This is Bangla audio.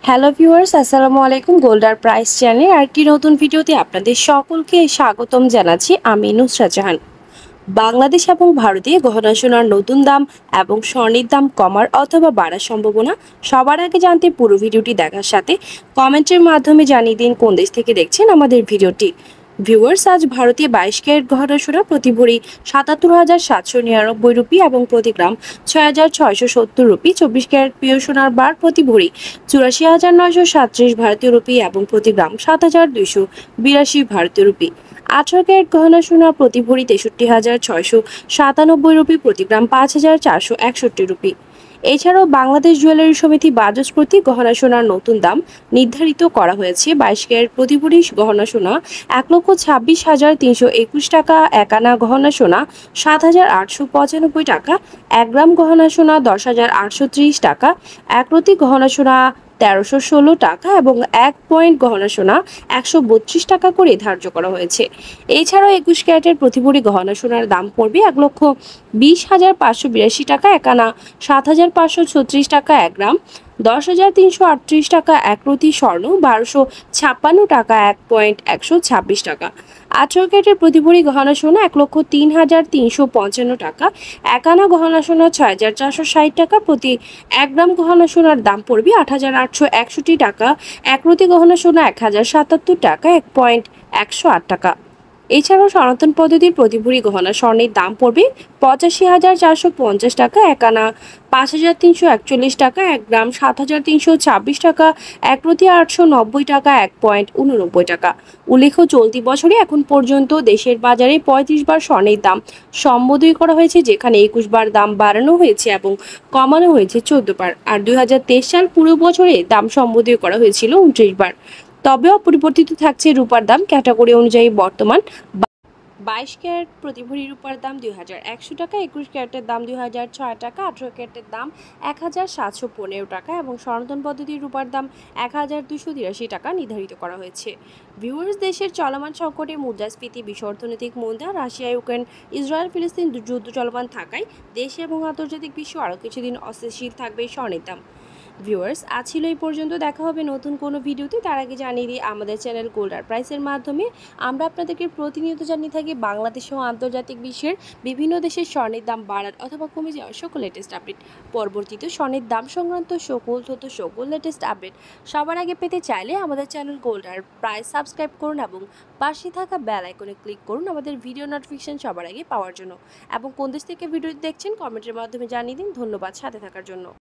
হ্যালো ভিউয়ার্স, আসসালামু আলাইকুম। গোল্ডার প্রাইস চ্যানেলে আরেকটি নতুন ভিডিওতে আপনাদের সকলকে স্বাগতম জানাচ্ছি। আমি নুসরাত জাহান। বাংলাদেশ এবং ভারতে গহনা সোনার নতুন দাম এবং স্বর্ণের দাম কমার অথবা বাড়ার সম্ভাবনা সবার আগে জানতে পুরো ভিডিওটি দেখার সাথে কমেন্টের মাধ্যমে জানিয়ে দিন কোন দেশ থেকে দেখছেন আমাদের ভিডিওটি। ভিউয়ার্স, আজ ভারতে 22 ক্যারেট গহনা সোনা প্রতি ভরি ৭৭,৭৯৯ রুপি এবং প্রতি গ্রাম ৬,৬৭০ রুপি। 24 ক্যারেট পিওর সোনার বার প্রতি ভরি ৮৪,৯৩৭ ভারতীয় রুপি এবং প্রতি গ্রাম ৭,২৮২ ভারতীয় রুপি। 18 ক্যারেট গহনা সোনা প্রতি ভরি ৬৩,৬৯৭ রুপি, প্রতি গ্রাম ৫,৪৬১ রুপি। এছাড়াও বাংলাদেশ জুয়েলারি সমিতি বাজস প্রতি গহনা সোনার নতুন দাম নির্ধারিত করা হয়েছে। 22 ক্যারেট প্রতি ভরি গহনা সোনা ১,২৬,৩২১ টাকা, 1 আনা গহনা সোনা ৭,৮৯৫ টাকা, 1 গ্রাম গহনা সোনা 10,৮৩০ টাকা, 1 প্রতি গহনা সোনা ১৩১৬ টাকা এবং 1 পয়েন্ট গহনা সোনা ১৩২ টাকা করে ধার্য করা হয়েছে। এছাড়াও 21 ক্যারেটের প্রতি ভরি গহনা সোনার দাম পড়বে ১,২০,৫৮২ টাকা, 1 আনা ৭,৫৩৬ টাকা, 1 গ্রাম ১০,৩৩৮ টাকা, 1 প্রতি স্বর্ণ ১,২৫৬ টাকা, 1 পয়েন্ট ১২৬ টাকা। 18 ক্যারেটের প্রতি ভরি গহনা সোনা ১,০৩,৩৫৫ টাকা, 1 আনা গহনা সোনা ৬,৪৬০ টাকা, প্রতি 1 গ্রাম গহনা সোনার দাম পড়বে ৮,৮৬১ টাকা, 1 প্রতি গহনা সোনা ১,০৭৭ টাকা, 1 পয়েন্ট ১০৮ টাকা। এছাড়াও সনাতন পদ্ধতির প্রতি ভরি গহনা স্বর্ণের দাম পড়বে ৮৫,৪৫০ টাকা, 1 আনা ৫,৩৪১ টাকা, 1 গ্রাম ৭,৩২৬ টাকা, 1 প্রতি ৮৯০ টাকা, 1 পয়েন্ট ৮৯ টাকা। উল্লেখ্য, চলতি বছরে এখন পর্যন্ত দেশের বাজারে ৩৫ বার স্বর্ণের দাম সম্বোধন করা হয়েছে, যেখানে ২১ বার দাম বাড়ানো হয়েছে এবং কমানো হয়েছে ১৪ বার। আর ২০২৩ সাল পুরো বছরে দাম সম্বোধন করা হয়েছিল ২৯ বার। তবে অপরিবর্তিত থাকছে রূপার দাম ক্যাটাগরি অনুযায়ী। বর্তমান 22 ক্যারেট প্রতি ভরি রূপার দাম ২,১০০ টাকা, 21 ক্যারেটের দাম ২,০০৬ টাকা, 18 ক্যারেটের দাম ১,৭১৫ টাকা এবং সনাতন পদ্ধতির রূপার দাম ১,২৮৩ টাকা নির্ধারিত করা হয়েছে। ভিউয়ার্স, দেশের চলমান সংকটে মুদ্রাস্ফীতি, বিশ্ব অর্থনৈতিক মন্দা, রাশিয়া ইউক্রেন ইসরায়েল ফিলিস্তিন যুদ্ধ চলমান থাকায় দেশে এবং আন্তর্জাতিক বিশ্ব আরও কিছুদিন অস্থিতিশীল থাকবে স্বর্ণের দাম। ভিউয়ার্স, আজ ছিল এই পর্যন্ত। দেখা হবে নতুন কোনো ভিডিওতে। তার আগে জানিয়ে দিই, আমাদের চ্যানেল গোল্ডার প্রাইসের মাধ্যমে আমরা আপনাদেরকে প্রতিনিয়ত জানিয়ে থাকি বাংলাদেশ ও আন্তর্জাতিক বিশ্বের বিভিন্ন দেশের স্বর্ণের দাম বাড়ার অথবা কমে যাওয়ার সকল লেটেস্ট আপডেট। পরবর্তীতে স্বর্ণের দাম সংক্রান্ত সকল তথ্য, সকল লেটেস্ট আপডেট সবার আগে পেতে চাইলে আমাদের চ্যানেল গোল্ডার প্রাইস সাবস্ক্রাইব করুন এবং পাশে থাকা বেল আইকনে ক্লিক করুন আমাদের ভিডিও নোটিফিকেশন সবার আগে পাওয়ার জন্য। এবং কোন দেশ থেকে ভিডিও দেখছেন কমেন্টের মাধ্যমে জানিয়ে দিন। ধন্যবাদ সাথে থাকার জন্য।